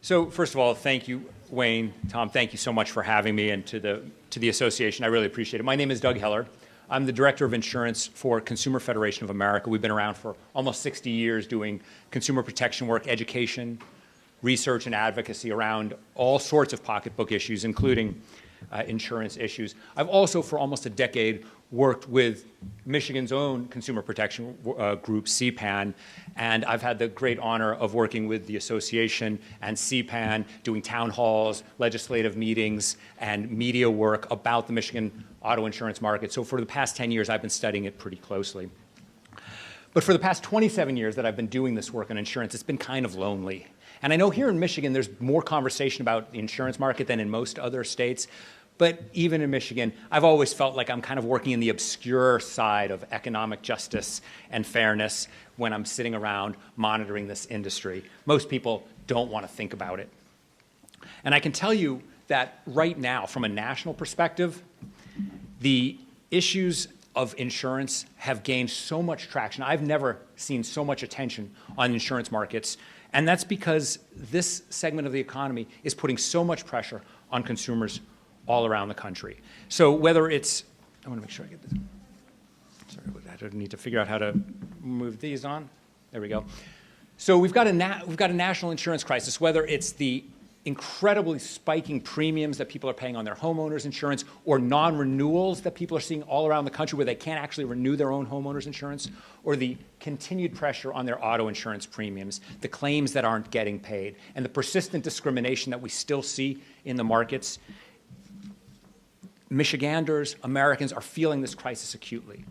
So first of all, thank you, Wayne, Tom, thank you so much for having me, and to the association. I really appreciate it. My name is Doug Heller. I'm the Director of Insurance for Consumer Federation of America. We've been around for almost 60 years doing consumer protection work, education, research, and advocacy around all sorts of pocketbook issues, including insurance issues. I've also, for almost a decade, worked with Michigan's own consumer protection group, CPAN, and I've had the great honor of working with the association and CPAN, doing town halls, legislative meetings, and media work about the Michigan auto insurance market. So for the past 10 years, I've been studying it pretty closely. But for the past 27 years that I've been doing this work on insurance, it's been kind of lonely. And I know here in Michigan, there's more conversation about the insurance market than in most other states. But even in Michigan, I've always felt like I'm kind of working in the obscure side of economic justice and fairness when I'm sitting around monitoring this industry. Most people don't want to think about it. And I can tell you that right now, from a national perspective, the issues of insurance have gained so much traction. I've never seen so much attention on insurance markets. And that's because this segment of the economy is putting so much pressure on consumers all around the country. So whether it's, I want to make sure I get this. Sorry, I don't need to figure out how to move these on. There we go. So we've got a national insurance crisis, whether it's the incredibly spiking premiums that people are paying on their homeowners insurance, or non-renewals that people are seeing all around the country where they can't actually renew their own homeowners insurance, or the continued pressure on their auto insurance premiums, the claims that aren't getting paid, and the persistent discrimination that we still see in the markets. Michiganders, Americans are feeling this crisis acutely.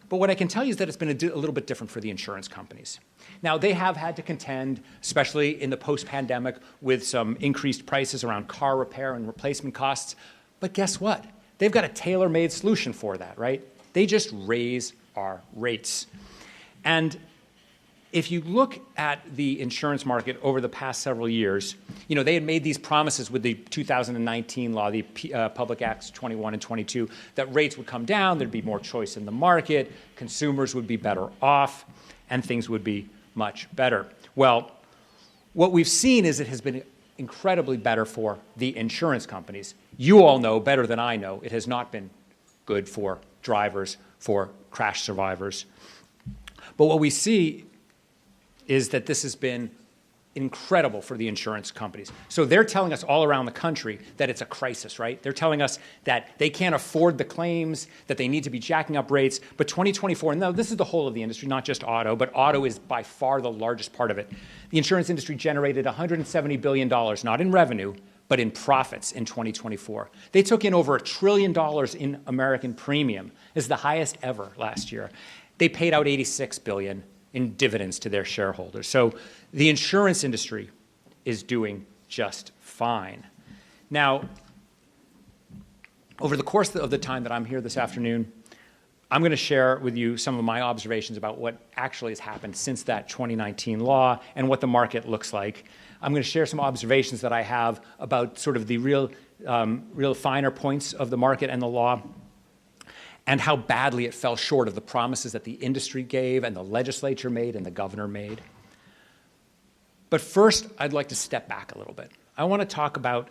But what I can tell you is that it's been a little bit different for the insurance companies. Now, they have had to contend, especially in the post-pandemic, with some increased prices around car repair and replacement costs. But guess what? They've got a tailor-made solution for that, right? They just raise our rates. And if you look at the insurance market over the past several years, you know, they had made these promises with the 2019 law, the Public Acts 21 and 22, that rates would come down, there'd be more choice in the market, consumers would be better off, and things would be much better. Well, what we've seen is it has been incredibly better for the insurance companies. You all know better than I know, it has not been good for drivers, for crash survivors. But what we see is that this has been incredible for the insurance companies. So they're telling us all around the country that it's a crisis, right? They're telling us that they can't afford the claims, that they need to be jacking up rates. But 2024, and now this is the whole of the industry, not just auto, but auto is by far the largest part of it. The insurance industry generated $170 billion, not in revenue, but in profits in 2024. They took in over $1 trillion in American premium. This is the highest ever last year. They paid out $86 billion in dividends to their shareholders. So the insurance industry is doing just fine. Now, over the course of the time that I'm here this afternoon, I'm going to share with you some of my observations about what actually has happened since that 2019 law and what the market looks like. I'm going to share some observations that I have about sort of the real finer points of the market and the law, and how badly it fell short of the promises that the industry gave and the legislature made and the governor made. But first, I'd like to step back a little bit. I want to talk about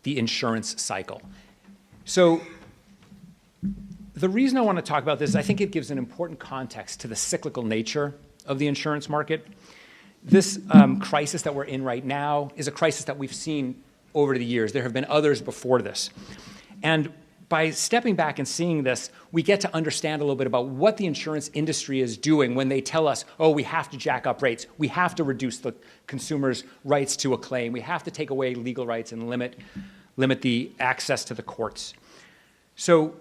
the insurance cycle. So the reason I want to talk about this is I think it gives an important context to the cyclical nature of the insurance market. This crisis that we're in right now is a crisis that we've seen over the years. There have been others before this. And by stepping back and seeing this, we get to understand a little bit about what the insurance industry is doing when they tell us, oh, we have to jack up rates, we have to reduce the consumer's rights to a claim, we have to take away legal rights and limit the access to the courts. So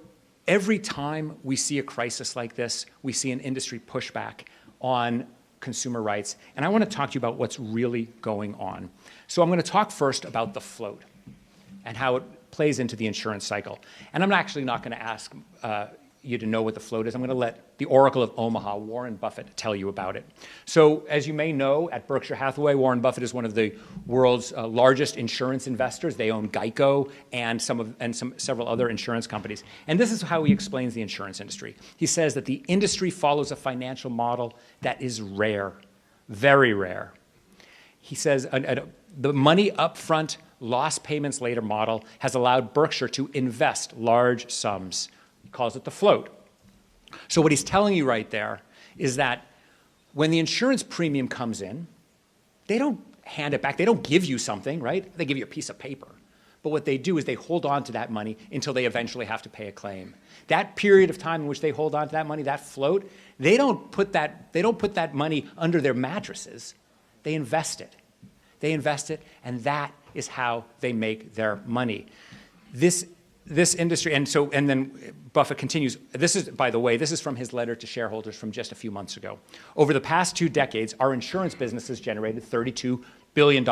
every time we see a crisis like this, we see an industry pushback on consumer rights. And I want to talk to you about what's really going on. So I'm going to talk first about the float and how it plays into the insurance cycle. And I'm actually not going to ask you to know what the float is. I'm going to let the Oracle of Omaha, Warren Buffett, tell you about it. So as you may know, at Berkshire Hathaway, Warren Buffett is one of the world's largest insurance investors. They own Geico and several other insurance companies. And this is how he explains the insurance industry. He says that the industry follows a financial model that is rare, very rare. He says the money upfront, lost payments later model has allowed Berkshire to invest large sums. He calls it the float. So what he's telling you right there is that when the insurance premium comes in, they don't hand it back. They don't give you something, right? They give you a piece of paper. But what they do is they hold on to that money until they eventually have to pay a claim. That period of time in which they hold on to that money, that float, they don't put that money under their mattresses. They invest it. They invest it, and that is how they make their money. This industry, and then Buffett continues. This is, by the way, this is from his letter to shareholders from just a few months ago. Over the past 2 decades, our insurance business has generated $32 billion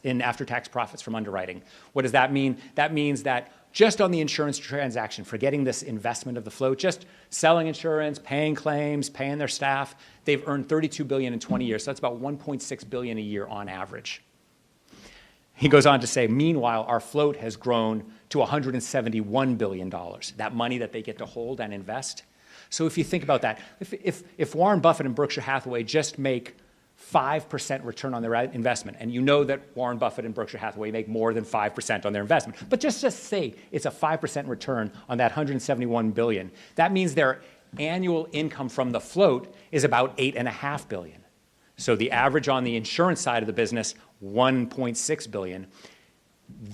in after-tax profits from underwriting. What does that mean? That means that just on the insurance transaction, forgetting this investment of the float, just selling insurance, paying claims, paying their staff, they've earned $32 billion in 20 years. So that's about $1.6 billion a year on average. He goes on to say, meanwhile, our float has grown to $171 billion, that money that they get to hold and invest. So if you think about that, if Warren Buffett and Berkshire Hathaway just make 5% return on their investment, and you know that Warren Buffett and Berkshire Hathaway make more than 5% on their investment, but just say it's a 5% return on that $171 billion, that means their annual income from the float is about $8.5 billion. So the average on the insurance side of the business, $1.6 billion.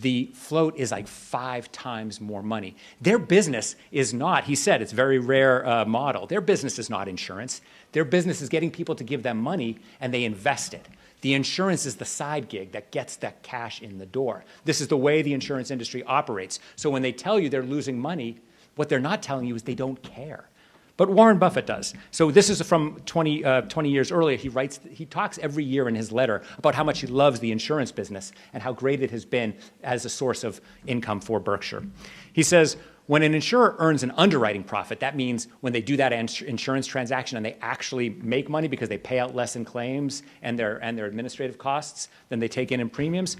The float is like 5 times more money. Their business is not, he said, it's a very rare model. Their business is not insurance. Their business is getting people to give them money, and they invest it. The insurance is the side gig that gets that cash in the door. This is the way the insurance industry operates. So when they tell you they're losing money, what they're not telling you is they don't care. But Warren Buffett does. So this is from 20 years earlier. He talks every year in his letter about how much he loves the insurance business and how great it has been as a source of income for Berkshire. He says, when an insurer earns an underwriting profit, that means when they do that insurance transaction and they actually make money because they pay out less in claims and their administrative costs than they take in premiums.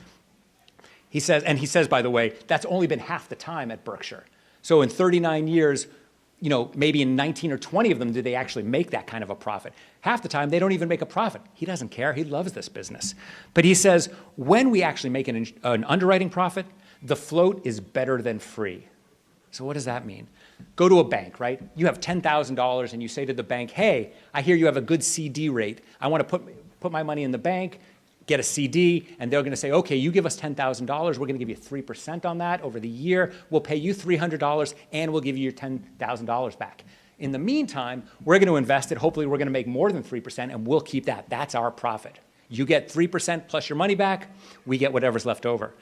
He says, by the way, that's only been half the time at Berkshire. So in 39 years, maybe in 19 or 20 of them did they actually make that kind of a profit. Half the time, they don't even make a profit. He doesn't care. He loves this business. But he says, when we actually make an underwriting profit, the float is better than free. So what does that mean? Go to a bank, right? You have $10,000 and you say to the bank, hey, I hear you have a good CD rate. I want to put my money in the bank, get a CD, and they're going to say, okay, you give us $10,000. We're going to give you 3% on that over the year. We'll pay you $300, and we'll give you your $10,000 back. In the meantime, we're going to invest it. Hopefully, we're going to make more than 3%, and we'll keep that. That's our profit. You get 3% plus your money back. We get whatever's left over.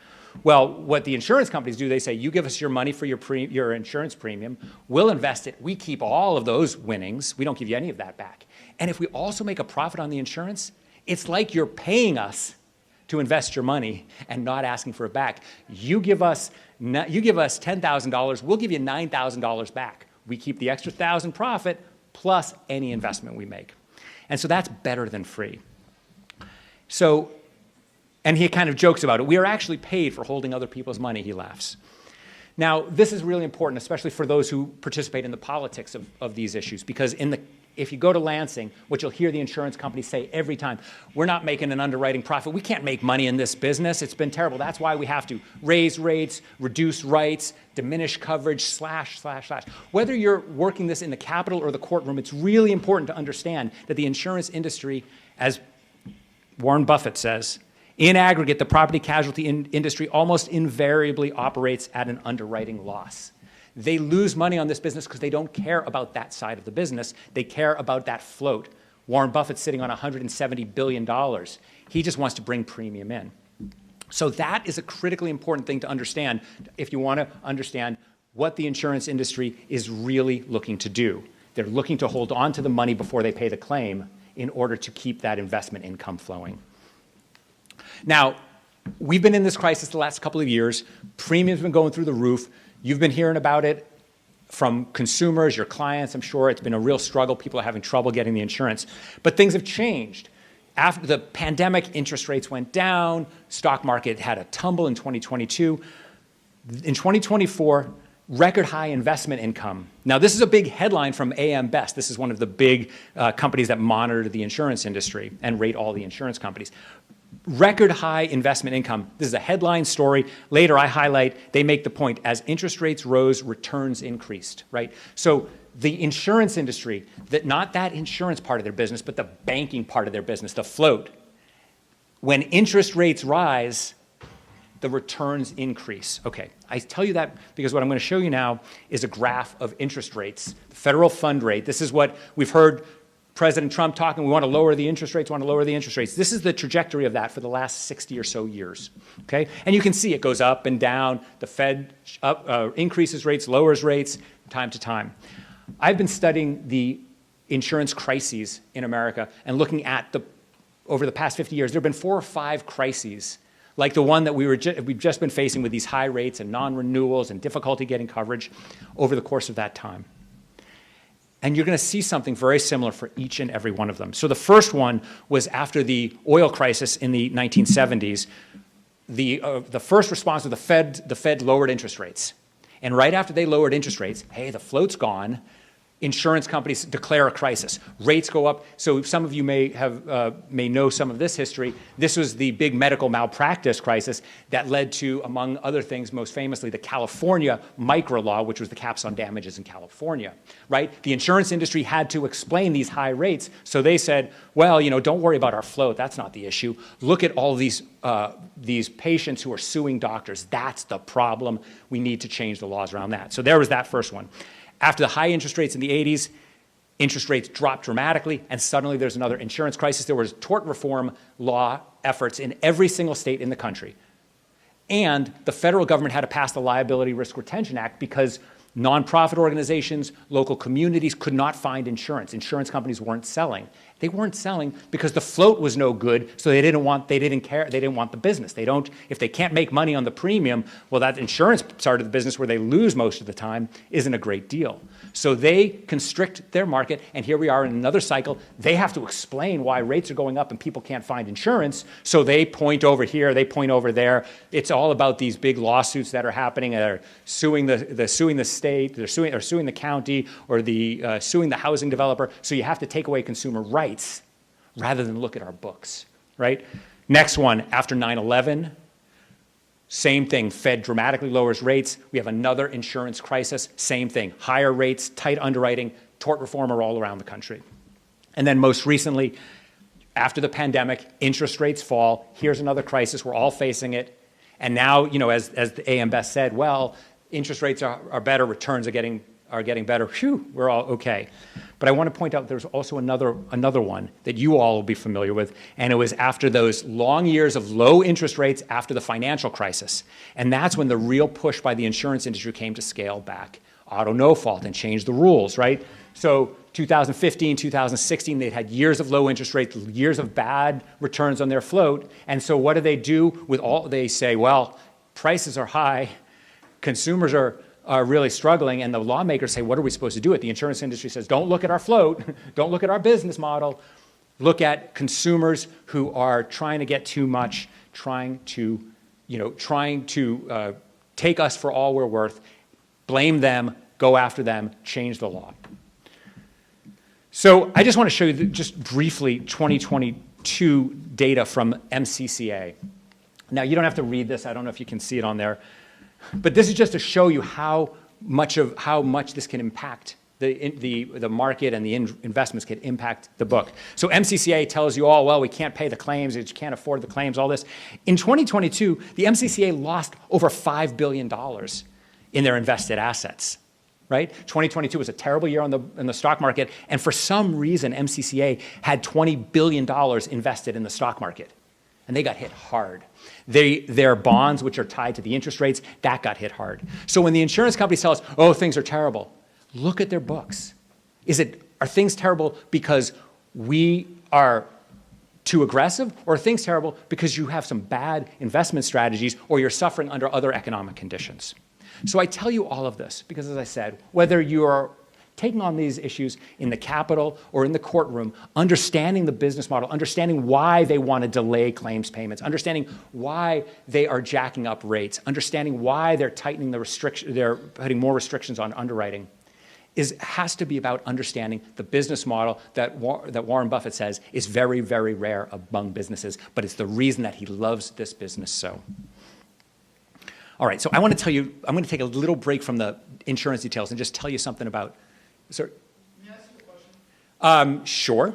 Well, what the insurance companies do, they say, you give us your money for your insurance premium. We'll invest it. We keep all of those winnings. We don't give you any of that back. And if we also make a profit on the insurance, it's like you're paying us to invest your money and not asking for it back. You give us $10,000, we'll give you $9,000 back. We keep the extra $1,000 profit plus any investment we make. And so that's better than free. So, and he kind of jokes about it. We are actually paid for holding other people's money, he laughs. Now, this is really important, especially for those who participate in the politics of these issues, because if you go to Lansing, what you'll hear the insurance companies say every time, we're not making an underwriting profit. We can't make money in this business. It's been terrible. That's why we have to raise rates, reduce rights, diminish coverage, slash. Whether you're working this in the Capitol or the courtroom, it's really important to understand that the insurance industry, as Warren Buffett says, in aggregate, the property casualty industry almost invariably operates at an underwriting loss. They lose money on this business because they don't care about that side of the business. They care about that float. Warren Buffett's sitting on $170 billion. He just wants to bring premium in. So that is a critically important thing to understand if you want to understand what the insurance industry is really looking to do. They're looking to hold on to the money before they pay the claim in order to keep that investment income flowing. Now, we've been in this crisis the last couple of years. Premiums have been going through the roof. You've been hearing about it from consumers, your clients. I'm sure it's been a real struggle. People are having trouble getting the insurance. But things have changed. After the pandemic, interest rates went down. Stock market had a tumble in 2022. In 2024, record high investment income. Now, this is a big headline from AM Best. This is one of the big companies that monitor the insurance industry and rate all the insurance companies. record high investment income. This is a headline story. Later I highlight, they make the point, as interest rates rose, returns increased, right? So the insurance industry, not that insurance part of their business, but the banking part of their business, the float, when interest rates rise, the returns increase. Okay, I tell you that because what I'm going to show you now is a graph of interest rates, the federal fund rate. This is what we've heard President Trump talking, we want to lower the interest rates, This is the trajectory of that for the last 60 or so years, okay? And you can see it goes up and down. The Fed increases rates, lowers rates, time to time. I've been studying the insurance crises in America and looking at over the past 50 years, there have been 4 or 5 crises like the one that we've just been facing with these high rates and non-renewals and difficulty getting coverage over the course of that time. And you're going to see something very similar for each and every one of them. So the first one was after the oil crisis in the 1970s. The first response was the Fed lowered interest rates. And right after they lowered interest rates, hey, the float's gone. Insurance companies declare a crisis. Rates go up. So some of you may know some of this history. This was the big medical malpractice crisis that led to, among other things, most famously, the California micro law, which was the caps on damages in California, right? The insurance industry had to explain these high rates. So they said, well, don't worry about our float. That's not the issue. Look at all these patients who are suing doctors. That's the problem. We need to change the laws around that. So there was that first one. After the high interest rates in the 80s, interest rates dropped dramatically, and suddenly there's another insurance crisis. There was tort reform law efforts in every single state in the country. And the federal government had to pass the Liability Risk Retention Act because nonprofit organizations, local communities could not find insurance. Insurance companies weren't selling. They weren't selling because the float was no good, so they didn't care, they didn't want the business. If they can't make money on the premium, well, that insurance part of the business where they lose most of the time isn't a great deal. So they constrict their market, and here we are in another cycle. They have to explain why rates are going up and people can't find insurance, so they point over here, they point over there. It's all about these big lawsuits that are happening. They're suing the state, they're suing the county, or suing the housing developer, so you have to take away consumer rights rather than look at our books, right? Next one, after 9/11, same thing, Fed dramatically lowers rates. We have another insurance crisis, same thing, higher rates, tight underwriting, tort reform are all around the country. And then most recently, after the pandemic, interest rates fall. Here's another crisis, we're all facing it. And now, as the AM Best said, well, interest rates are better, returns are getting better. Phew, we're all okay. But I want to point out there's also another one that you all will be familiar with, and it was after those long years of low interest rates after the financial crisis. And that's when the real push by the insurance industry came to scale back auto no fault and change the rules, right? So 2015, 2016, they'd had years of low interest rates, years of bad returns on their float. And so what do? They say, well, prices are high, consumers are really struggling, and the lawmakers say, what are we supposed to do? The insurance industry says, don't look at our float, don't look at our business model, look at consumers who are trying to get too much, trying to take us for all we're worth, blame them, go after them, change the law. So I just want to show you just briefly 2022 data from MCCA. Now, you don't have to read this. I don't know if you can see it on there. But this is just to show you how much this can impact the market, and the investments can impact the book. So MCCA tells you all, well, we can't pay the claims, you can't afford the claims, all this. In 2022, the MCCA lost over $5 billion in their invested assets, right? 2022 was a terrible year in the stock market, and for some reason, MCCA had $20 billion invested in the stock market. And they got hit hard. Their bonds, which are tied to the interest rates, that got hit hard. So when the insurance companies tell us, oh, things are terrible, look at their books. Are things terrible because we are too aggressive, or are things terrible because you have some bad investment strategies, or you're suffering under other economic conditions? So I tell you all of this because, as I said, whether you are taking on these issues in the Capitol or in the courtroom, understanding the business model, understanding why they want to delay claims payments, understanding why they are jacking up rates, understanding why they're tightening they're putting more restrictions on underwriting. has to be about understanding the business model that Warren Buffett says is very, very rare among businesses, but it's the reason that he loves this business so. All right, so I want to tell you, I'm going to take a little break from the insurance details and just tell you something about, sir. Can I ask you a question? Sure.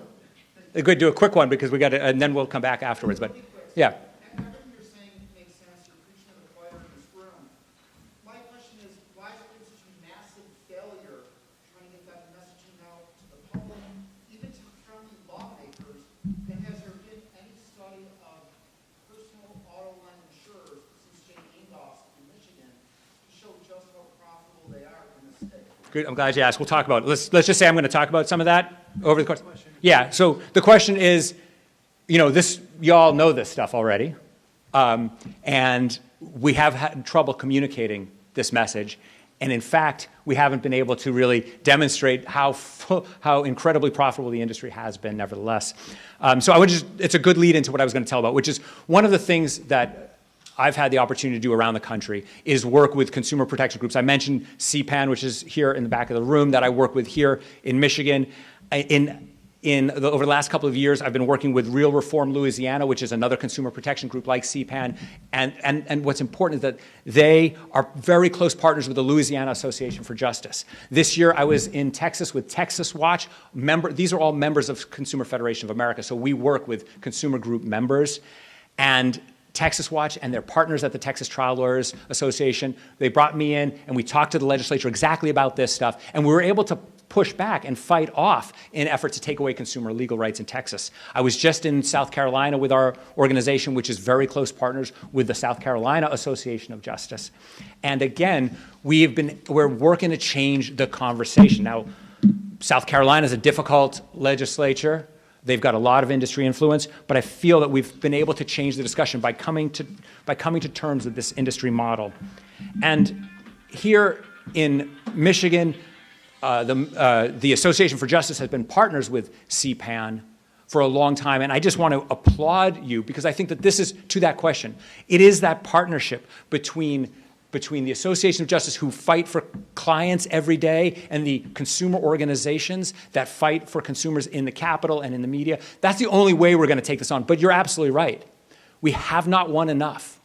We're going to do a quick one because we got to, and then we'll come back afterwards, but yeah. Everything you're saying makes sense. You're preaching to the choir in this room. My question is, why has it been such a massive failure trying to get that messaging out to the public, even to friendly lawmakers? And has there been any study of personal auto line insurers since Jane Ingalls in Michigan to show just how profitable they are in the state? Good. I'm glad you asked. We'll talk about it. Let's just say I'm going to talk about some of that over the course. Yeah. So the question is, y'all know this stuff already, and we have had trouble communicating this message. And in fact, we haven't been able to really demonstrate how incredibly profitable the industry has been, nevertheless. So it's a good lead into what I was going to tell about, which is one of the things that I've had the opportunity to do around the country is work with consumer protection groups. I mentioned CPAN, which is here in the back of the room, that I work with here in Michigan. Over the last couple of years, I've been working with Real Reform Louisiana, which is another consumer protection group like CPAN. And what's important is that they are very close partners with the Louisiana Association for Justice. This year, I was in Texas with Texas Watch. These are all members of Consumer Federation of America, so we work with consumer group members. And Texas Watch and their partners at the Texas Trial Lawyers Association, they brought me in and we talked to the legislature exactly about this stuff, and we were able to push back and fight off in efforts to take away consumer legal rights in Texas. I was just in South Carolina with our organization, which is very close partners with the South Carolina Association of Justice. And again, we're working to change the conversation. Now, South Carolina is a difficult legislature. They've got a lot of industry influence, but I feel that we've been able to change the discussion by coming to terms with this industry model. And here in Michigan, the Association for Justice has been partners with CPAN for a long time, and I just want to applaud you because I think that this is to that question. It is that partnership between the Association of Justice, who fight for clients every day, and the consumer organizations that fight for consumers in the Capitol and in the media. That's the only way we're going to take this on. But you're absolutely right. We have not won enough.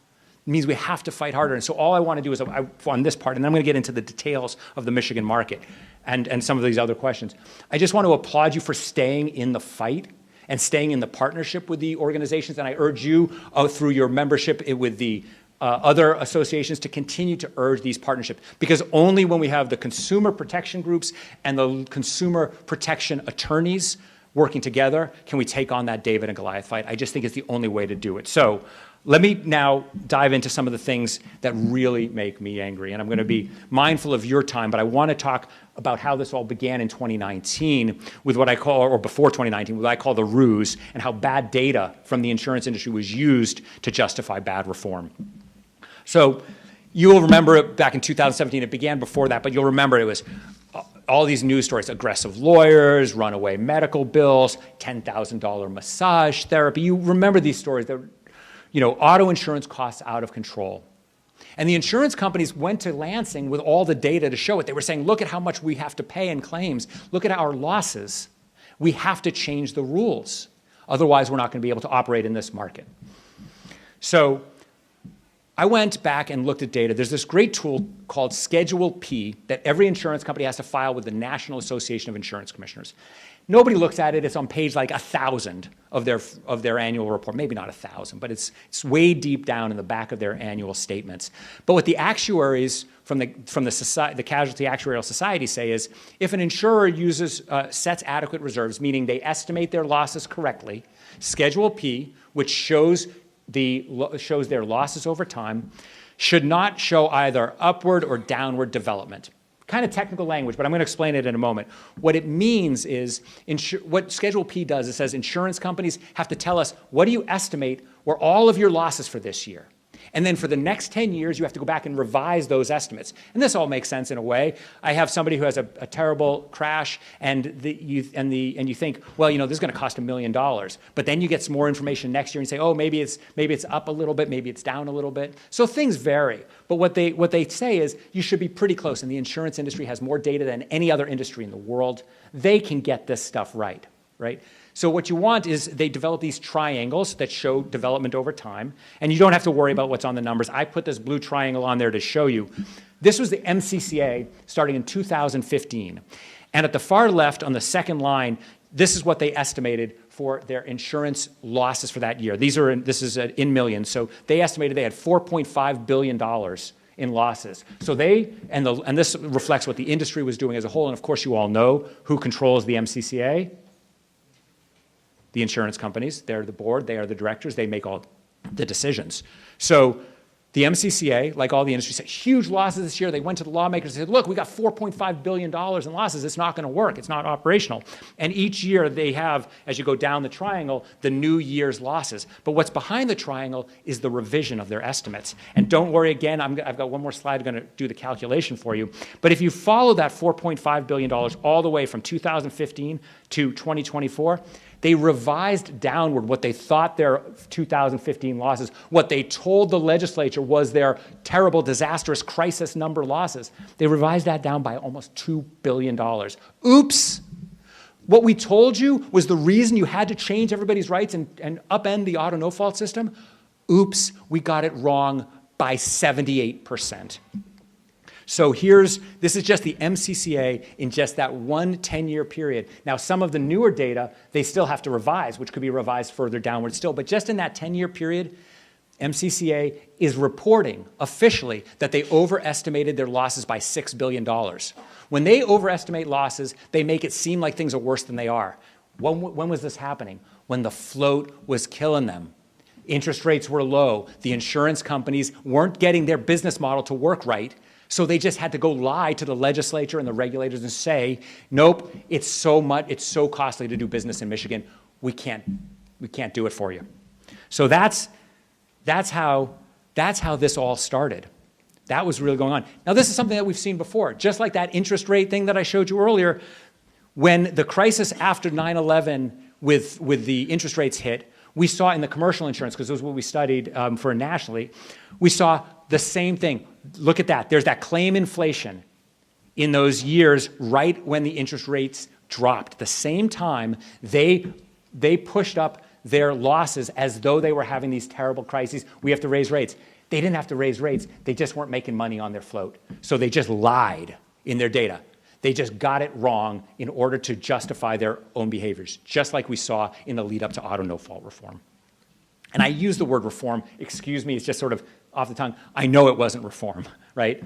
It means we have to fight harder. And so all I want to do is, on this part, and I'm going to get into the details of the Michigan market and some of these other questions. I just want to applaud you for staying in the fight and staying in the partnership with the organizations. And I urge you, through your membership with the other associations, to continue to urge these partnerships, because only when we have the consumer protection groups and the consumer protection attorneys working together can we take on that David and Goliath fight. I just think it's the only way to do it. So let me now dive into some of the things that really make me angry. And I'm going to be mindful of your time, but I want to talk about how this all began in 2019 with what I call, or before 2019, what I call the ruse, and how bad data from the insurance industry was used to justify bad reform. So you'll remember it back in 2017. It began before that, but you'll remember it was all these news stories: aggressive lawyers, runaway medical bills, $10,000 massage therapy. You remember these stories. Auto insurance costs out of control. And the insurance companies went to Lansing with all the data to show it. They were saying, look at how much we have to pay in claims. Look at our losses. We have to change the rules. Otherwise, we're not going to be able to operate in this market. So I went back and looked at data. There's this great tool called Schedule P that every insurance company has to file with the National Association of Insurance Commissioners. Nobody looks at it. It's on page like 1,000 of their annual report. Maybe not 1,000, but it's way deep down in the back of their annual statements. But what the actuaries from the Casualty Actuarial Society say is, if an insurer sets adequate reserves, meaning they estimate their losses correctly, Schedule P, which shows their losses over time, should not show either upward or downward development. Kind of technical language, but I'm going to explain it in a moment. What it means is, what Schedule P does, it says insurance companies have to tell us, what do you estimate were all of your losses for this year? And then for the next 10 years, you have to go back and revise those estimates. And this all makes sense in a way. I have somebody who has a terrible crash, and you think, well, this is going to cost $1 million. But then you get some more information next year and say, oh, maybe it's up a little bit, maybe it's down a little bit. So things vary. But what they say is you should be pretty close. And the insurance industry has more data than any other industry in the world. They can get this stuff right? So what you want is they develop these triangles that show development over time, and you don't have to worry about what's on the numbers. I put this blue triangle on there to show you. This was the MCCA starting in 2015. And at the far left on the second line, this is what they estimated for their insurance losses for that year. This is in millions. So they estimated they had $4.5 billion in losses. So and this reflects what the industry was doing as a whole. And of course, you all know who controls the MCCA. The insurance companies, they're the board, they are the directors, they make all the decisions. So the MCCA, like all the industry, said huge losses this year. They went to the lawmakers and said, look, we got $4.5 billion in losses. It's not going to work. It's not operational. And each year they have, as you go down the triangle, the new year's losses. But what's behind the triangle is the revision of their estimates. And don't worry, again, I've got one more slide. I'm going to do the calculation for you. But if you follow that $4.5 billion all the way from 2015 to 2024, they revised downward what they thought their 2015 losses, what they told the legislature was their terrible, disastrous crisis number losses. They revised that down by almost $2 billion. Oops! What we told you was the reason you had to change everybody's rights and upend the auto no-fault system. Oops, we got it wrong by 78%. So this is just the MCCA in just that one 10-year period. Now, some of the newer data, they still have to revise, which could be revised further downward still. But just in that 10-year period, MCCA is reporting officially that they overestimated their losses by $6 billion. When they overestimate losses, they make it seem like things are worse than they are. When was this happening? When the float was killing them. Interest rates were low. The insurance companies weren't getting their business model to work right. So they just had to go lie to the legislature and the regulators and say, nope, it's so costly to do business in Michigan. We can't do it for you. So that's how this all started. That was really going on. Now, this is something that we've seen before. Just like that interest rate thing that I showed you earlier, when the crisis after 9/11 with the interest rates hit, we saw in the commercial insurance, because this was what we studied for nationally, we saw the same thing. Look at that. There's that claim inflation in those years right when the interest rates dropped. At the same time, they pushed up their losses as though they were having these terrible crises. We have to raise rates. They didn't have to raise rates. They just weren't making money on their float. So they just lied in their data. They just got it wrong in order to justify their own behaviors, just like we saw in the lead up to auto no-fault reform. And I use the word reform, excuse me, it's just sort of off the tongue. I know it wasn't reform, right?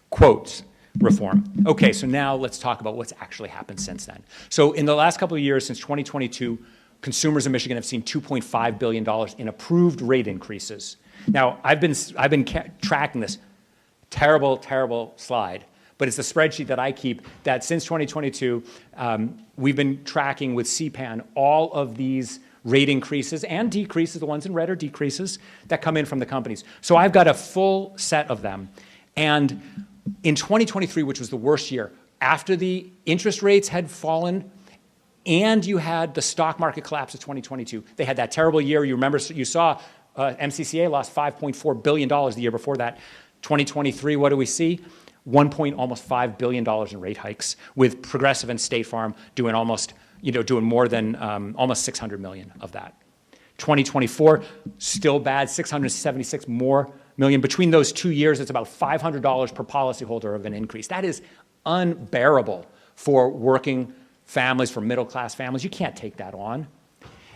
Quotes, reform. Okay, so now let's talk about what's actually happened since then. So in the last couple of years, since 2022, consumers in Michigan have seen $2.5 billion in approved rate increases. Now, I've been tracking this terrible, terrible slide, but it's the spreadsheet that I keep that since 2022, we've been tracking with CPAN all of these rate increases and decreases, the ones in red are decreases, that come in from the companies. So I've got a full set of them. And in 2023, which was the worst year, after the interest rates had fallen and you had the stock market collapse of 2022, they had that terrible year. You remember, you saw MCCA lost $5.4 billion the year before that. 2023, what do we see? Almost $5 billion in rate hikes, with Progressive and State Farm doing doing more than almost $600 million of that. 2024, still bad, $676 more million. Between those 2 years, it's about $500 per policyholder of an increase. That is unbearable for working families, for middle-class families. You can't take that on.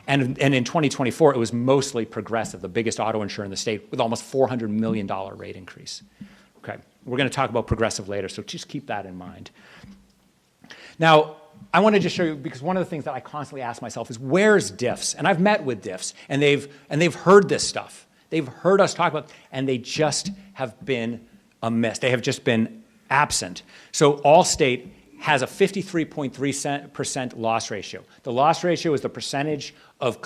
And in 2024, it was mostly Progressive, the biggest auto insurer in the state, with almost $400 million rate increase. Okay, we're going to talk about Progressive later, so just keep that in mind. Now, I want to just show you, because one of the things that I constantly ask myself is, where's diffs? And I've met with diffs, and they've heard this stuff. They've heard us talk about it, and they just have been amiss. They have just been absent. So Allstate has a 53.3% loss ratio. The loss ratio is the percentage of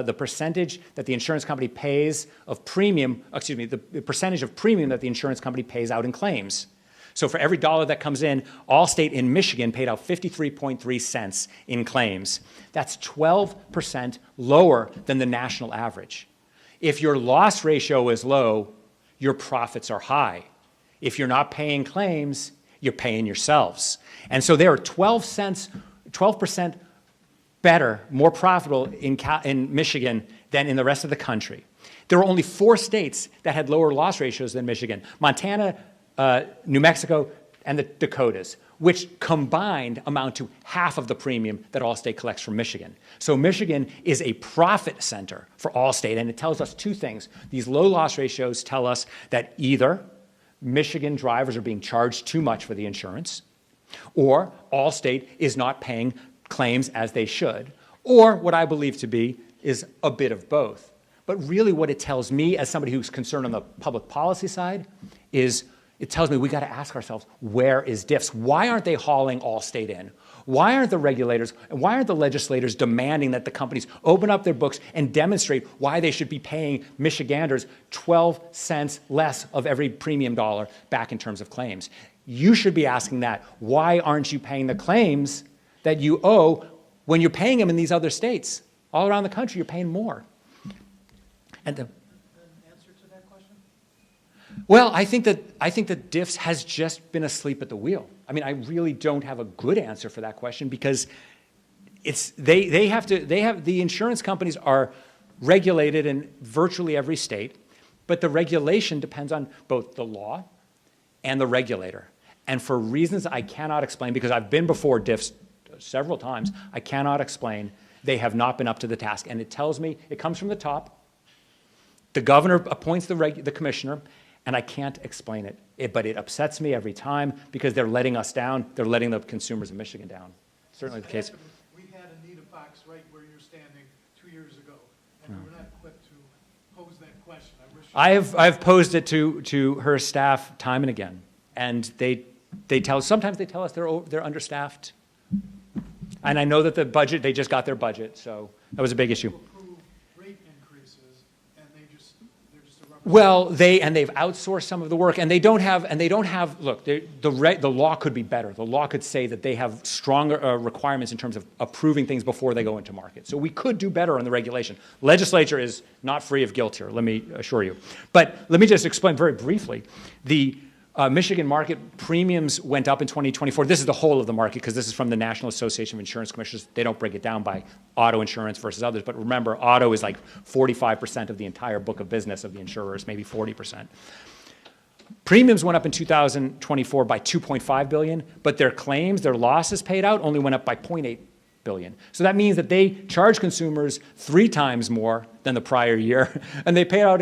the percentage that the insurance company pays of premium, excuse me, the percentage of premium that the insurance company pays out in claims. So for every dollar that comes in, Allstate in Michigan paid out 53.3 cents in claims. That's 12% lower than the national average. If your loss ratio is low, your profits are high. If you're not paying claims, you're paying yourselves. And so they are 12% better, more profitable in Michigan than in the rest of the country. There were only 4 states that had lower loss ratios than Michigan: Montana, New Mexico, and the Dakotas, which combined amount to half of the premium that Allstate collects from Michigan. So Michigan is a profit center for Allstate, and it tells us 2 things. These low loss ratios tell us that either Michigan drivers are being charged too much for the insurance, or Allstate is not paying claims as they should, or what I believe to be is a bit of both. But really what it tells me, as somebody who's concerned on the public policy side, is it tells me we got to ask ourselves, where is diffs? Why aren't they hauling Allstate in? Why aren't the regulators and why aren't the legislators demanding that the companies open up their books and demonstrate why they should be paying Michiganders 12 cents less of every premium dollar back in terms of claims? You should be asking that. Why aren't you paying the claims that you owe when you're paying them in these other states? All around the country, you're paying more. And the answer to that question? Well, I think that diffs has just been asleep at the wheel. I mean, I really don't have a good answer for that question because the insurance companies are regulated in virtually every state, but the regulation depends on both the law and the regulator. And for reasons I cannot explain, because I've been before diffs several times, I cannot explain, they have not been up to the task. And it tells me, it comes from the top. The governor appoints the commissioner, and I can't explain it. But it upsets me every time because they're letting us down. They're letting the consumers of Michigan down. Certainly the case. We had Anita Fox right where you're standing 2 years ago, and we were not equipped to pose that question. I've posed it to her staff time and again, and sometimes they tell us they're understaffed. And I know that they just got their budget, so that was a big issue. Rate increases, and they're just a rubber. Well, they've outsourced some of the work, and they don't have. Look, the law could be better. The law could say that they have stronger requirements in terms of approving things before they go into market. So we could do better on the regulation. Legislature is not free of guilt here, let me assure you. But let me just explain very briefly. The Michigan market premiums went up in 2024. This is the whole of the market because this is from the National Association of Insurance Commissioners. They don't break it down by auto insurance versus others. But remember, auto is like 45% of the entire book of business of the insurers, maybe 40%. Premiums went up in 2024 by $2.5 billion, but their claims, their losses paid out only went up by $0.8 billion. So that means that they charge consumers 3 times more than the prior year, and they paid out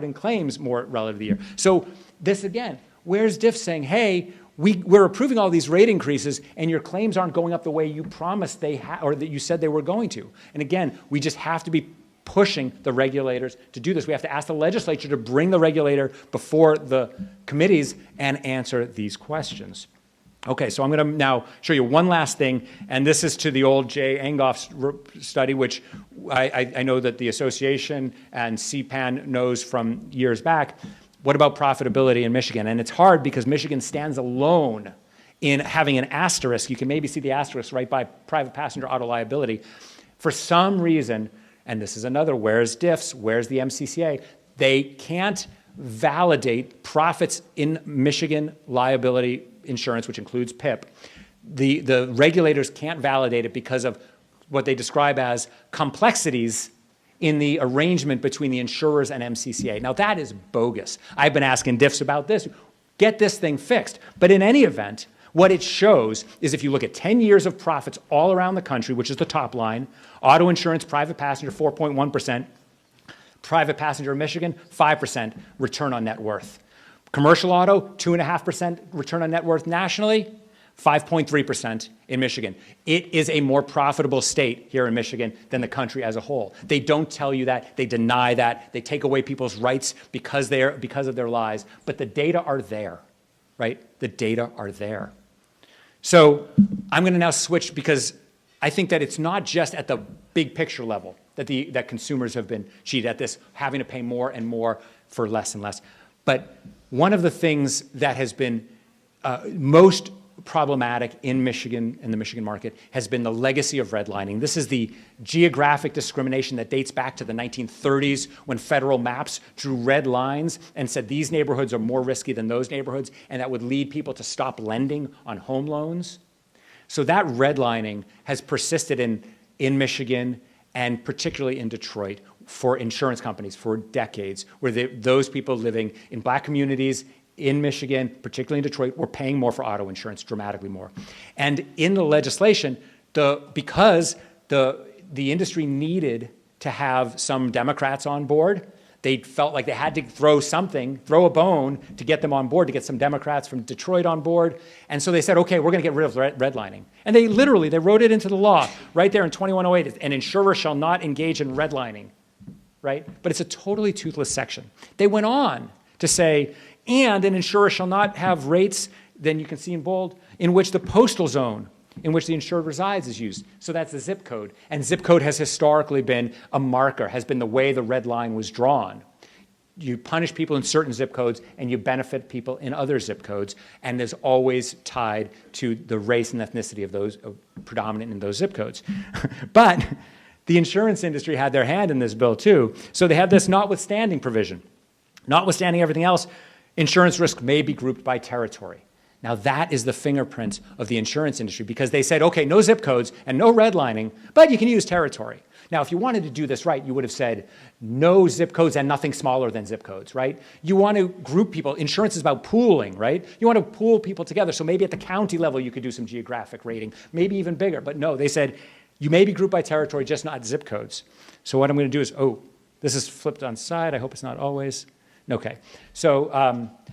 in claims more relative to the year. So this again, where's DIF saying, hey, we're approving all these rate increases and your claims aren't going up the way you promised or that you said they were going to. And again, we just have to be pushing the regulators to do this. We have to ask the legislature to bring the regulator before the committees and answer these questions. Okay, so I'm going to now show you one last thing, and this is to the old Jay Engoff study, which I know that the association and CPAN knows from years back. What about profitability in Michigan? And it's hard because Michigan stands alone in having an asterisk. You can maybe see the asterisk right by private passenger auto liability. For some reason, and this is another, where's diffs, where's the MCCA? They can't validate profits in Michigan liability insurance, which includes PIP. The regulators can't validate it because of what they describe as complexities in the arrangement between the insurers and MCCA. Now, that is bogus. I've been asking diffs about this. Get this thing fixed. But in any event, what it shows is if you look at 10 years of profits all around the country, which is the top line, auto insurance, private passenger, 4.1%, private passenger in Michigan, 5% return on net worth. Commercial auto, 2.5% return on net worth nationally, 5.3% in Michigan. It is a more profitable state here in Michigan than the country as a whole. They don't tell you that. They deny that. They take away people's rights because of their lies. But the data are there, right? The data are there. So I'm going to now switch because I think that it's not just at the big picture level that consumers have been cheated at this, having to pay more and more for less and less. But one of the things that has been most problematic in Michigan, in the Michigan market, has been the legacy of redlining. This is the geographic discrimination that dates back to the 1930s when federal maps drew red lines and said these neighborhoods are more risky than those neighborhoods, and that would lead people to stop lending on home loans. So that redlining has persisted in Michigan and particularly in Detroit for insurance companies for decades, where those people living in black communities in Michigan, particularly in Detroit, were paying more for auto insurance, dramatically more. And in the legislation, because the industry needed to have some Democrats on board, they felt like they had to throw a bone to get them on board, to get some Democrats from Detroit on board. And so they said, okay, we're going to get rid of redlining. And they wrote it into the law right there in 2108, an insurer shall not engage in redlining, right? But it's a totally toothless section. They went on to say, and an insurer shall not have rates, then you can see in bold, in which the postal zone in which the insured resides is used. So that's the zip code. And zip code has historically been a marker, has been the way the red line was drawn. You punish people in certain zip codes and you benefit people in other zip codes, and is always tied to the race and ethnicity of those predominant in those zip codes. But the insurance industry had their hand in this bill too. So they have this notwithstanding provision. Notwithstanding everything else, insurance risk may be grouped by territory. Now that is the fingerprint of the insurance industry, because they said, okay, no zip codes and no redlining, but you can use territory. Now, if you wanted to do this right, you would have said no zip codes and nothing smaller than zip codes, right? You want to group people. Insurance is about pooling, right? You want to pool people together. So maybe at the county level, you could do some geographic rating, maybe even bigger. But no, they said you may be grouped by territory, just not zip codes. So what I'm going to do is, this is flipped on side. I hope it's not always. Okay, so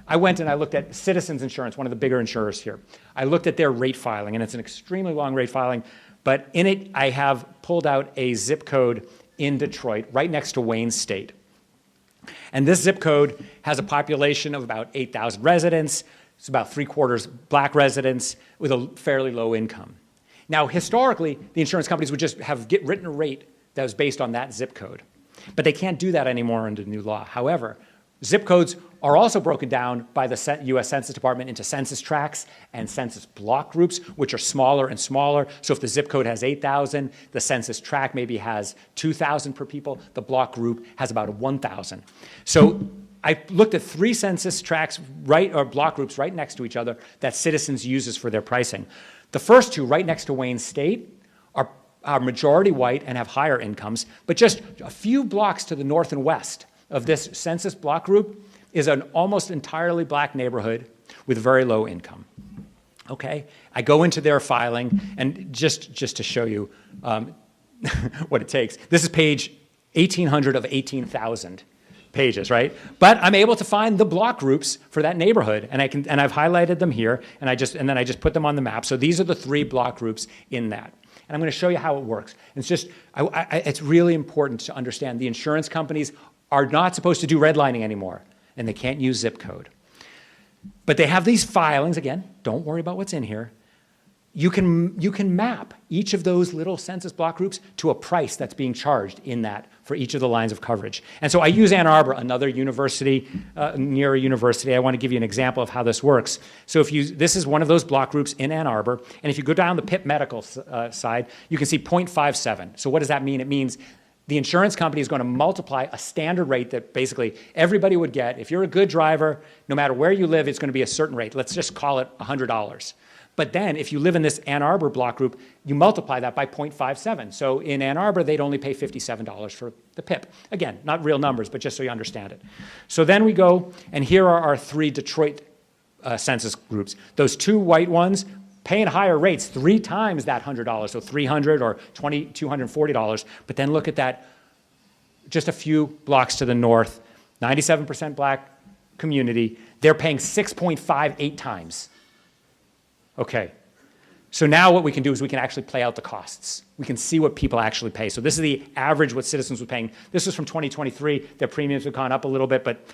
I went and I looked at Citizens Insurance, one of the bigger insurers here. I looked at their rate filing, and it's an extremely long rate filing, but in it I have pulled out a zip code in Detroit, right next to Wayne State. And this zip code has a population of about 8,000 residents. It's about 3/4 black residents with a fairly low income. Now, historically, the insurance companies would just have written a rate that was based on that zip code. But they can't do that anymore under the new law. However, zip codes are also broken down by the U.S. Census Department into census tracts and census block groups, which are smaller and smaller. So if the zip code has 8,000, the census tract maybe has 2,000 per people. The block group has about 1,000. So I looked at 3 census tracts, or block groups right next to each other that Citizens uses for their pricing. The first 2, right next to Wayne State, are majority white and have higher incomes, but just a few blocks to the north and west of this census block group is an almost entirely black neighborhood with very low income. Okay, I go into their filing, and just to show you what it takes. This is page 1,800 of 18,000 pages, right? But I'm able to find the block groups for that neighborhood, and I've highlighted them here, and then I just put them on the map. So these are the 3 block groups in that. And I'm going to show you how it works. It's really important to understand the insurance companies are not supposed to do redlining anymore, and they can't use zip code. But they have these filings. Again, don't worry about what's in here. You can map each of those little census block groups to a price that's being charged in that for each of the lines of coverage. And so I use Ann Arbor, another university, near a university. I want to give you an example of how this works. So this is one of those block groups in Ann Arbor, and if you go down the PIP medical side, you can see 0.57. So what does that mean? It means the insurance company is going to multiply a standard rate that basically everybody would get. If you're a good driver, no matter where you live, it's going to be a certain rate. Let's just call it $100. But then if you live in this Ann Arbor block group, you multiply that by 0.57. So in Ann Arbor, they'd only pay $57 for the PIP. Again, not real numbers, but just so you understand it. So then we go, and here are our 3 Detroit census groups. Those 2 white ones paying higher rates, 3 times that $100, so $300 or $240. But then look at that, just a few blocks to the north, 97% black community. They're paying 6.58 times. Okay, so now what we can do is we can actually play out the costs. We can see what people actually pay. So this is the average what Citizens were paying. This was from 2023. Their premiums have gone up a little bit, but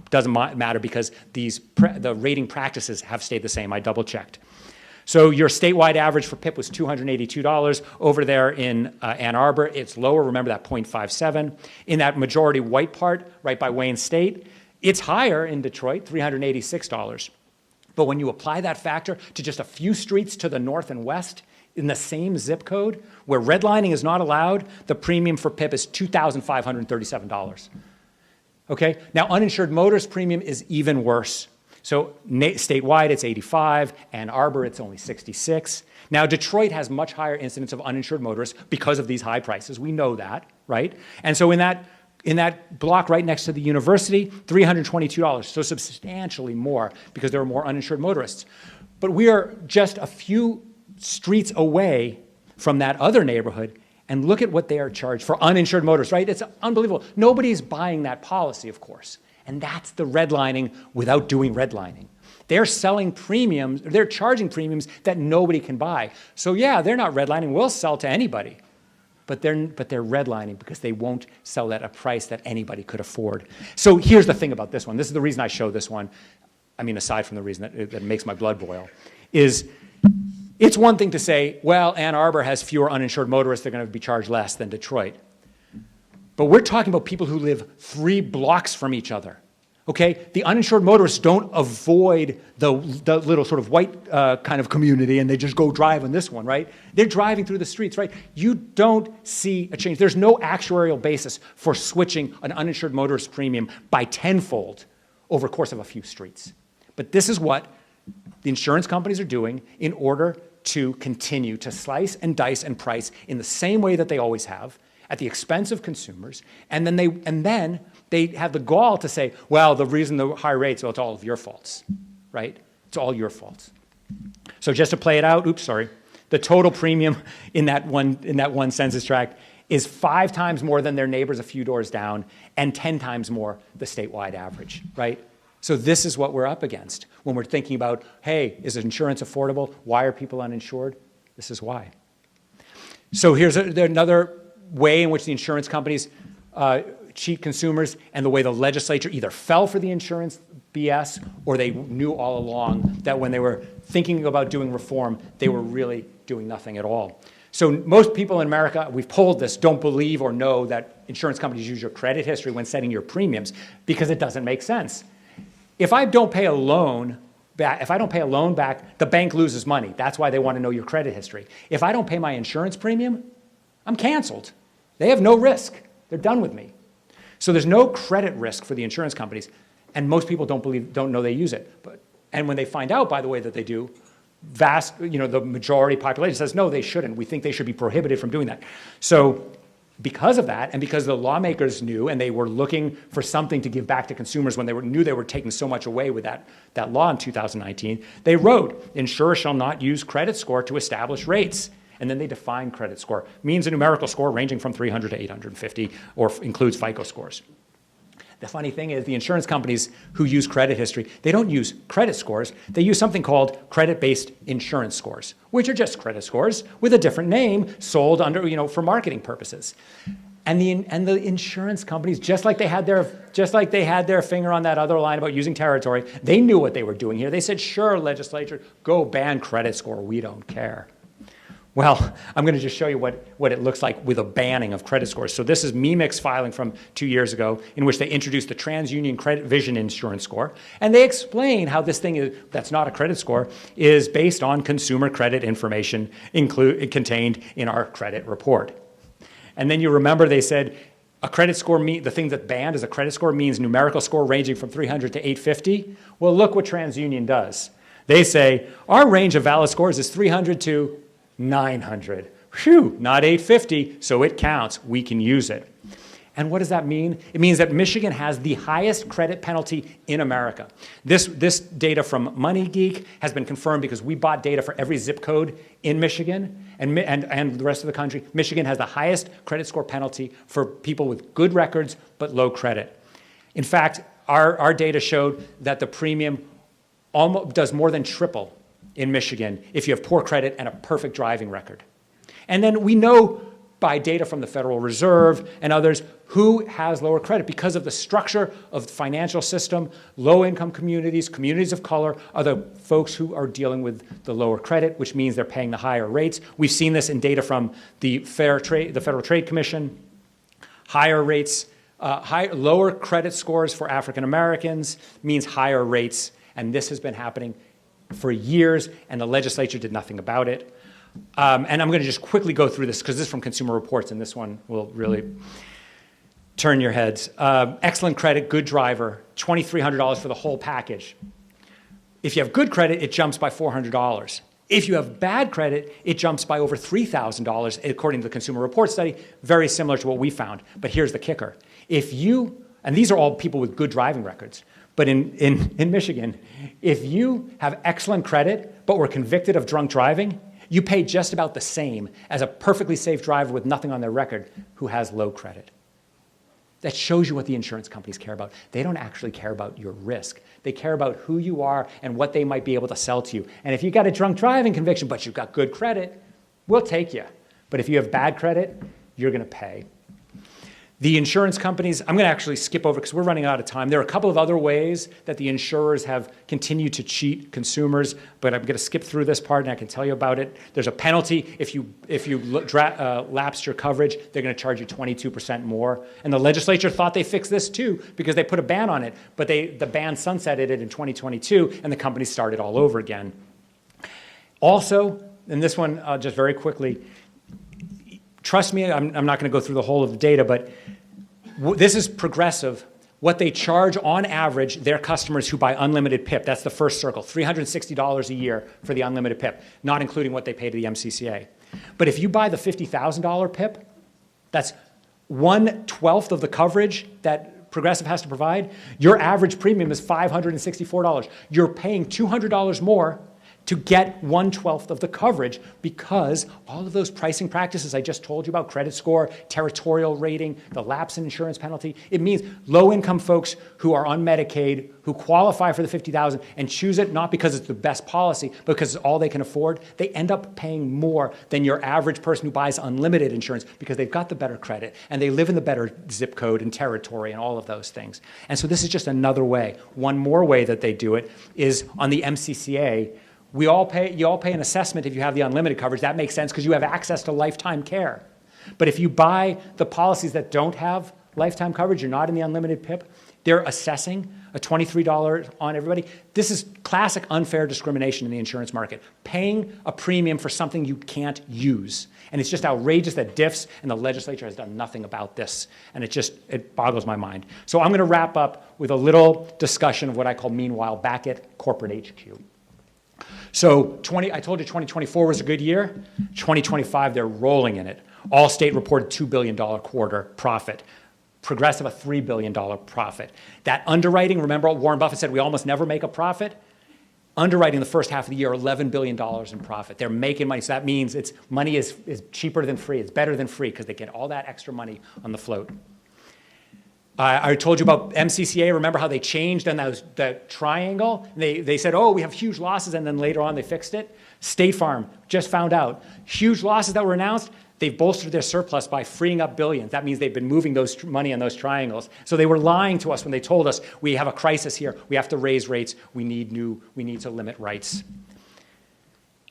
doesn't matter because the rating practices have stayed the same. I double checked. So your statewide average for PIP was $282. Over there in Ann Arbor, it's lower. Remember that 0.57. In that majority white part, right by Wayne State, it's higher in Detroit, $386. But when you apply that factor to just a few streets to the north and west in the same zip code where redlining is not allowed, the premium for PIP is $2,537. Okay? Now, uninsured motorist premium is even worse. So statewide, it's 85. Ann Arbor, it's only 66. Now, Detroit has much higher incidence of uninsured motorists because of these high prices. We know that, right? And so in that block right next to the university, $322, so substantially more because there are more uninsured motorists. But we are just a few streets away from that other neighborhood, and look at what they are charged for uninsured motorists, right? It's unbelievable. Nobody's buying that policy, of course. And that's the redlining without doing redlining. They're selling premiums, they're charging premiums that nobody can buy. So yeah, they're not redlining, we'll sell to anybody. But they're redlining because they won't sell at a price that anybody could afford. So here's the thing about this one. This is the reason I show this one. I mean, aside from the reason that makes my blood boil, is it's one thing to say, well, Ann Arbor has fewer uninsured motorists, they're going to be charged less than Detroit. But we're talking about people who live 3 blocks from each other. Okay? The uninsured motorists don't avoid the little sort of white kind of community and they just go drive on this one, right? They're driving through the streets, right? You don't see a change. There's no actuarial basis for switching an uninsured motorist premium by tenfold over the course of a few streets. But this is what the insurance companies are doing in order to continue to slice and dice and price in the same way that they always have, at the expense of consumers, and then they have the gall to say, well, the reason the high rates, well, it's all of your faults, right? It's all your faults. So just to play it out, the total premium in that one census tract is 5 times more than their neighbors a few doors down and 10 times more the statewide average, right? So this is what we're up against when we're thinking about, hey, is insurance affordable? Why are people uninsured? This is why. So here's another way in which the insurance companies cheat consumers, and the way the legislature either fell for the insurance BS or they knew all along that when they were thinking about doing reform, they were really doing nothing at all. So most people in America, we've polled this, don't believe or know that insurance companies use your credit history when setting your premiums because it doesn't make sense. If I don't pay a loan back, the bank loses money. That's why they want to know your credit history. If I don't pay my insurance premium, I'm canceled. They have no risk. They're done with me. So there's no credit risk for the insurance companies, and most people don't know they use it. And when they find out, by the way, that they do, the majority population says, no, they shouldn't. We think they should be prohibited from doing that. So because of that, and because the lawmakers knew, and they were looking for something to give back to consumers when they knew they were taking so much away with that law in 2019, they wrote, insurers shall not use credit score to establish rates. And then they define credit score. Means a numerical score ranging from 300 to 850, or includes FICO scores. The funny thing is the insurance companies who use credit history, they don't use credit scores. They use something called credit-based insurance scores, which are just credit scores with a different name sold under, for marketing purposes. And the insurance companies, just like they had their finger on that other line about using territory, they knew what they were doing here. They said, sure, legislature, go ban credit score. We don't care. Well, I'm going to just show you what it looks like with a banning of credit scores. So this is MEMIC's filing from 2 years ago, in which they introduced the TransUnion Credit Vision Insurance Score. And they explain how this thing that's not a credit score is based on consumer credit information contained in our credit report. And then you remember they said a credit score, the thing that banned as a credit score means numerical score ranging from 300 to 850. Well, look what TransUnion does. They say our range of valid scores is 300 to 900. Phew, not 850, so it counts. We can use it. And what does that mean? It means that Michigan has the highest credit penalty in America. This data from MoneyGeek has been confirmed because we bought data for every zip code in Michigan and the rest of the country. Michigan has the highest credit score penalty for people with good records but low credit. In fact, our data showed that the premium almost does more than triple in Michigan if you have poor credit and a perfect driving record. And then we know by data from the Federal Reserve and others, who has lower credit because of the structure of the financial system. Low-income communities, communities of color are the folks who are dealing with the lower credit, which means they're paying the higher rates. We've seen this in data from the Federal Trade Commission. Higher rates, lower credit scores for African Americans means higher rates, and this has been happening for years, and the legislature did nothing about it. And I'm going to just quickly go through this because this is from Consumer Reports, and this one will really turn your heads. Excellent credit, good driver, $2,300 for the whole package. If you have good credit, it jumps by $400. If you have bad credit, it jumps by over $3,000, according to the Consumer Reports study, very similar to what we found. But here's the kicker. And these are all people with good driving records, but in Michigan, if you have excellent credit, but were convicted of drunk driving, you pay just about the same as a perfectly safe driver with nothing on their record who has low credit. That shows you what the insurance companies care about. They don't actually care about your risk. They care about who you are and what they might be able to sell to you. And if you got a drunk driving conviction, but you've got good credit, we'll take you. But if you have bad credit, you're going to pay. The insurance companies, I'm going to actually skip over because we're running out of time. There are a couple of other ways that the insurers have continued to cheat consumers, but I'm going to skip through this part and I can tell you about it. There's a penalty. If you lapsed your coverage, they're going to charge you 22% more. And the legislature thought they fixed this too because they put a ban on it, but the ban sunsetted it in 2022 and the companies started all over again. Also, and this one just very quickly, trust me, I'm not going to go through the whole of the data, but this is Progressive, what they charge on average their customers who buy unlimited PIP. That's the first circle, $360 a year for the unlimited PIP, not including what they pay to the MCCA. But if you buy the $50,000 PIP, that's 1/12 of the coverage that Progressive has to provide. Your average premium is $564. You're paying $200 more to get 1/12 of the coverage because all of those pricing practices I just told you about, credit score, territorial rating, the lapse in insurance penalty, it means low-income folks who are on Medicaid, who qualify for the $50,000 and choose it not because it's the best policy, but because it's all they can afford, they end up paying more than your average person who buys unlimited insurance because they've got the better credit and they live in the better zip code and territory and all of those things. And so this is just another way. One more way that they do it is on the MCCA. You all pay an assessment if you have the unlimited coverage. That makes sense because you have access to lifetime care. But if you buy the policies that don't have lifetime coverage, you're not in the unlimited PIP, they're assessing a $23 on everybody. This is classic unfair discrimination in the insurance market, paying a premium for something you can't use. And it's just outrageous that diffs and the legislature has done nothing about this. And it boggles my mind. So I'm going to wrap up with a little discussion of what I call meanwhile back at corporate HQ. So I told you 2024 was a good year. 2025, they're rolling in it. Allstate reported $2 billion quarter profit. Progressive, a $3 billion profit. That underwriting, remember Warren Buffett said we almost never make a profit? Underwriting the first half of the year, $11 billion in profit. They're making money, so that means money is cheaper than free. It's better than free because they get all that extra money on the float. I told you about MCCA. Remember how they changed on the triangle? They said, oh, we have huge losses, and then later on they fixed it. State Farm just found out. Huge losses that were announced, they've bolstered their surplus by freeing up billions. That means they've been moving those money on those triangles. So they were lying to us when they told us, we have a crisis here, we have to raise rates, we need to limit rights.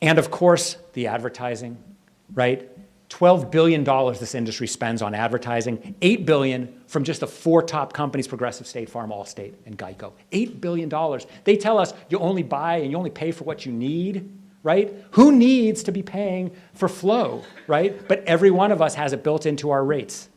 And of course, the advertising, right? $12 billion this industry spends on advertising, $8 billion from just the 4 top companies, Progressive, State Farm, Allstate, and Geico. $8 billion. They tell us you only buy and you only pay for what you need, right? Who needs to be paying for flow, right? But every one of us has it built into our rates.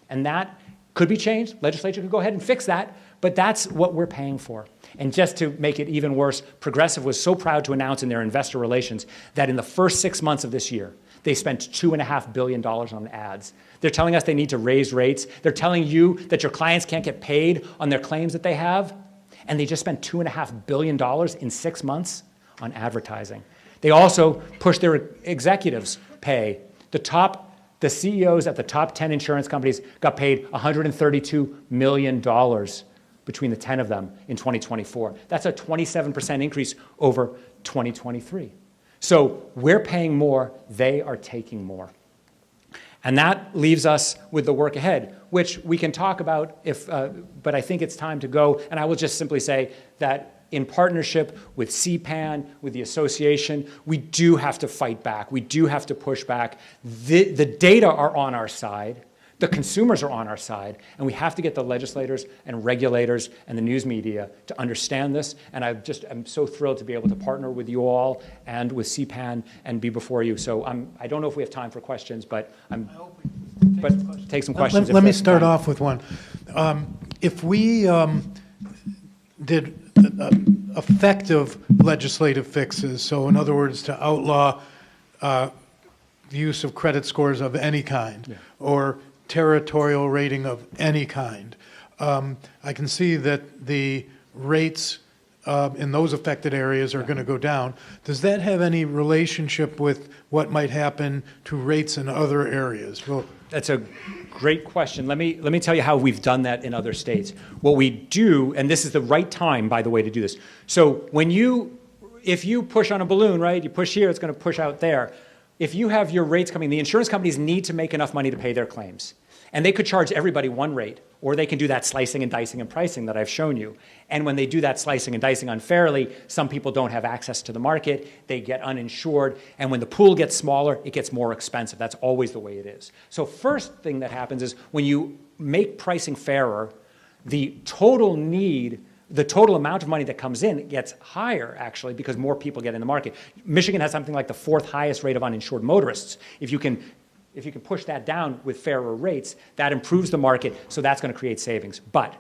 And that could be changed. Legislature could go ahead and fix that, but that's what we're paying for. And just to make it even worse, Progressive was so proud to announce in their investor relations that in the first 6 months of this year, they spent $2.5 billion on ads. They're telling us they need to raise rates. They're telling you that your clients can't get paid on their claims that they have. And they just spent $2.5 billion in 6 months on advertising. They also pushed their executives' pay. The CEOs at the top 10 insurance companies got paid $132 million between the 10 of them in 2024. That's a 27% increase over 2023. So we're paying more, they are taking more. And that leaves us with the work ahead, which we can talk about, but I think it's time to go. And I will just simply say that in partnership with CPAN, with the association, we do have to fight back. We do have to push back. The data are on our side. The consumers are on our side, and we have to get the legislators and regulators and the news media to understand this. And I'm so thrilled to be able to partner with you all and with CPAN and be before you. So I don't know if we have time for questions, but take some questions. Let me start off with one. If we did effective legislative fixes, so in other words, to outlaw the use of credit scores of any kind, or territorial rating of any kind. I can see that the rates in those affected areas are going to go down. Does that have any relationship with what might happen to rates in other areas? Well, that's a great question. Let me tell you how we've done that in other states. What we do, and this is the right time, by the way, to do this. So if you push on a balloon, right, you push here, it's going to push out there. If you have your rates coming, the insurance companies need to make enough money to pay their claims. And they could charge everybody one rate, or they can do that slicing and dicing and pricing that I've shown you. And when they do that slicing and dicing unfairly, some people don't have access to the market, they get uninsured, and when the pool gets smaller, it gets more expensive. That's always the way it is. So first thing that happens is when you make pricing fairer, the total amount of money that comes in gets higher, actually, because more people get in the market. Michigan has something like the 4th highest rate of uninsured motorists. If you can push that down with fairer rates, that improves the market, so that's going to create savings. But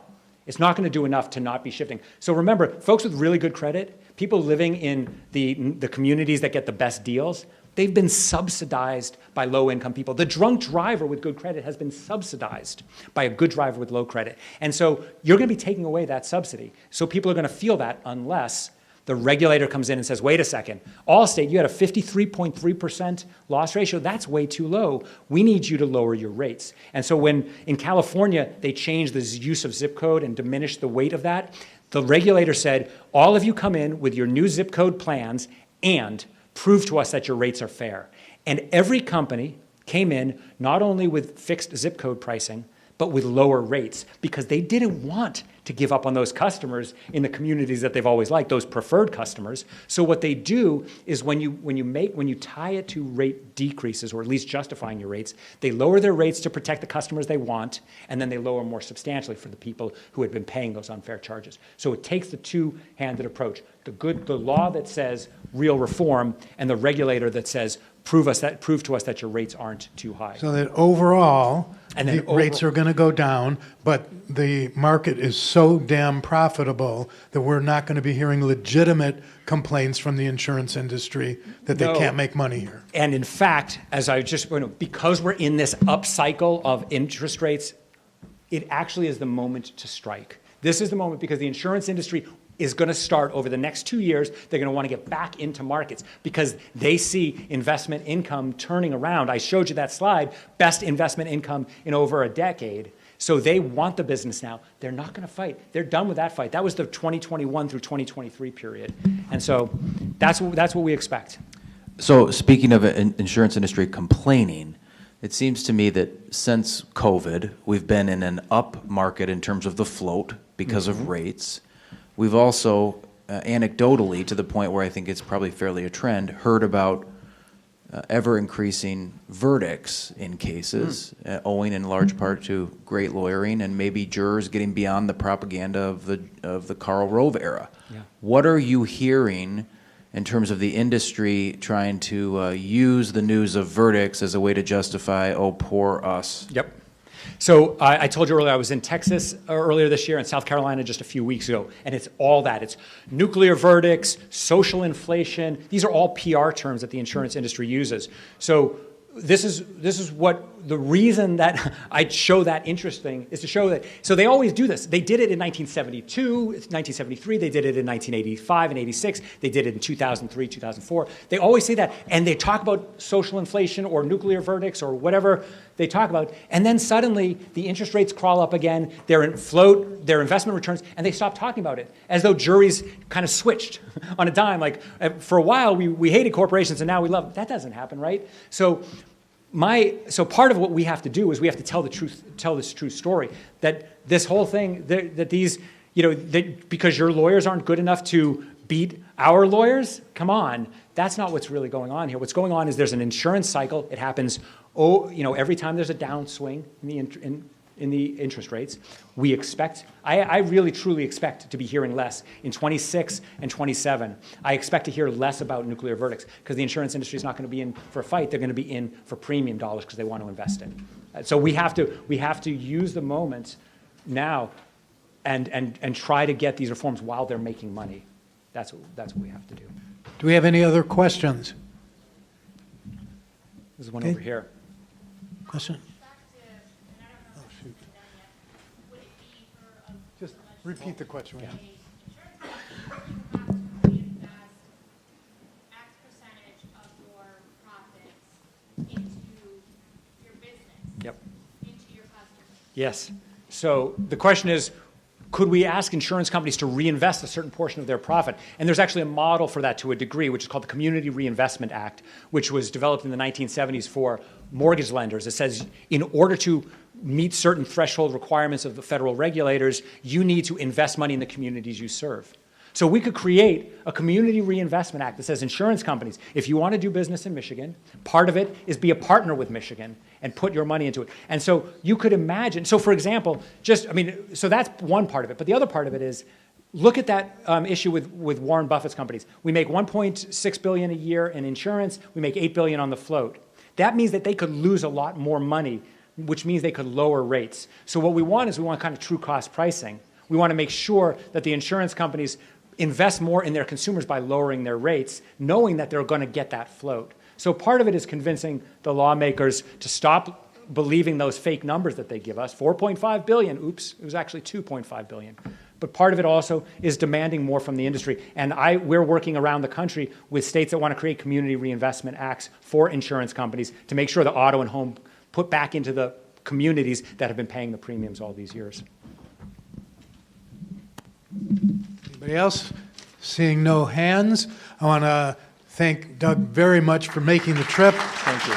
it's not going to do enough to not be shifting. So remember, folks with really good credit, people living in the communities that get the best deals, they've been subsidized by low-income people. The drunk driver with good credit has been subsidized by a good driver with low credit. And so you're going to be taking away that subsidy. So people are going to feel that unless the regulator comes in and says, wait a second, Allstate, you had a 53.3% loss ratio. That's way too low. We need you to lower your rates. And so when in California, they changed the use of zip code and diminished the weight of that, the regulator said, all of you come in with your new zip code plans and prove to us that your rates are fair. And every company came in not only with fixed zip code pricing, but with lower rates, because they didn't want to give up on those customers in the communities that they've always liked, those preferred customers. So what they do is when you tie it to rate decreases, or at least justifying your rates, they lower their rates to protect the customers they want, and then they lower more substantially for the people who had been paying those unfair charges. So it takes the two-handed approach: the law that says real reform, and the regulator that says prove to us that your rates aren't too high. So that overall, rates are going to go down, but the market is so damn profitable that we're not going to be hearing legitimate complaints from the insurance industry that they can't make money here. And in fact, because we're in this upcycle of interest rates, it actually is the moment to strike. This is the moment because the insurance industry is going to start over the next 2 years. They're going to want to get back into markets because they see investment income turning around. I showed you that slide, best investment income in over a decade. So they want the business now. They're not going to fight. They're done with that fight. That was the 2021 through 2023 period. And so that's what we expect. So speaking of an insurance industry complaining, it seems to me that since COVID, we've been in an up market in terms of the float because of rates. We've also, anecdotally, to the point where I think it's probably fairly a trend, heard about ever-increasing verdicts in cases, owing in large part to great lawyering and maybe jurors getting beyond the propaganda of the Karl Rove era. Yeah. What are you hearing in terms of the industry trying to use the news of verdicts as a way to justify, oh, poor us? Yep. So I told you earlier, I was in Texas earlier this year and South Carolina just a few weeks ago, and it's all that. It's nuclear verdicts, social inflation. These are all PR terms that the insurance industry uses. So this is what the reason that I show that interesting is to show that. So they always do this. They did it in 1972, 1973. They did it in 1985 and 86. They did it in 2003, 2004. They always say that, and they talk about social inflation or nuclear verdicts or whatever they talk about, and then suddenly the interest rates crawl up again. They're in float, their investment returns, and they stop talking about it, as though juries kind of switched on a dime. Like for a while we hated corporations, and now we love them. That doesn't happen, right? So so part of what we have to do is we have to tell this true story, that this whole thing, that these, because your lawyers aren't good enough to beat our lawyers, come on, that's not what's really going on here. What's going on is there's an insurance cycle. It happens, every time there's a downswing in the interest rates. We expect, I really truly expect to be hearing less in 26 and 27. I expect to hear less about nuclear verdicts because the insurance industry is not going to be in for a fight. They're going to be in for premium dollars because they want to invest in. So we have to use the moment now and try to get these reforms while they're making money. That's what we have to do. Do we have any other questions? There's one Okay. over here. Question? Just repeat the question. Yeah. Yep. Yes. So the question is, could we ask insurance companies to reinvest a certain portion of their profit? And there's actually a model for that to a degree, which is called the Community Reinvestment Act, which was developed in the 1970s for mortgage lenders. It says in order to meet certain threshold requirements of the federal regulators, you need to invest money in the communities you serve. So we could create a Community Reinvestment Act that says insurance companies, if you want to do business in Michigan, part of it is be a partner with Michigan and put your money into it. And so you could imagine, so for example, so that's one part of it. But the other part of it is, look at that issue with Warren Buffett's companies. We make $1.6 billion a year in insurance. We make $8 billion on the float. That means that they could lose a lot more money, which means they could lower rates. So what we want kind of true cost pricing. We want to make sure that the insurance companies invest more in their consumers by lowering their rates, knowing that they're going to get that float. So part of it is convincing the lawmakers to stop believing those fake numbers that they give us. 4.5 billion, oops, it was actually 2.5 billion. But part of it also is demanding more from the industry. And we're working around the country with states that want to create community reinvestment acts for insurance companies to make sure the auto and home put back into the communities that have been paying the premiums all these years. Anybody else? Seeing no hands, I want to thank Doug very much for making the trip. Thank you.